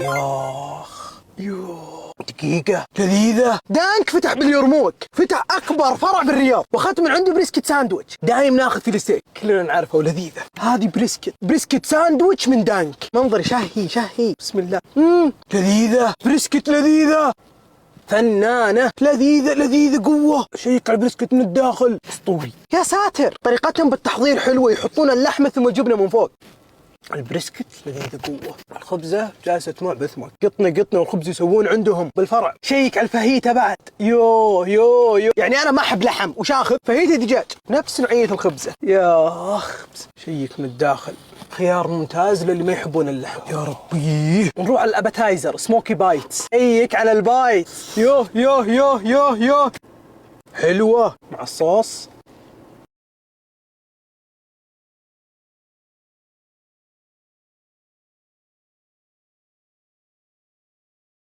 ياخ يوه دقيقة لذيذة. دانك فتح باليرموك، فتح أكبر فرع بالرياض، وأخذت من عنده بريسكت ساندويتش. دايم ناخذ في الستيك كلنا نعرفه ولذيذة. هذه بريسكت ساندويتش من دانك. منظر شهي بسم الله. لذيذة بريسكت لذيذة فنانة لذيذة قوة. شيك على البريسكت من الداخل أسطوري. يا ساتر طريقتهم بالتحضير حلوة، يحطون اللحمة ثم الجبنة من فوق. البريسكت لذيذة قوة. الخبزة جالسة تموع بثمك، قطنة والخبز يسوون عندهم بالفرع. شيك على الفاهيتا بعد. يو يعني أنا ما أحب لحم وشاخذ فاهيتا دجاج نفس نوعية الخبزة. ياخ شيك من الداخل. خيار ممتاز للي ما يحبون اللحم. يا ربي. نروح على الابيتايزر سموكي بايتس. شيك على البايت. يو حلوة مع الصوص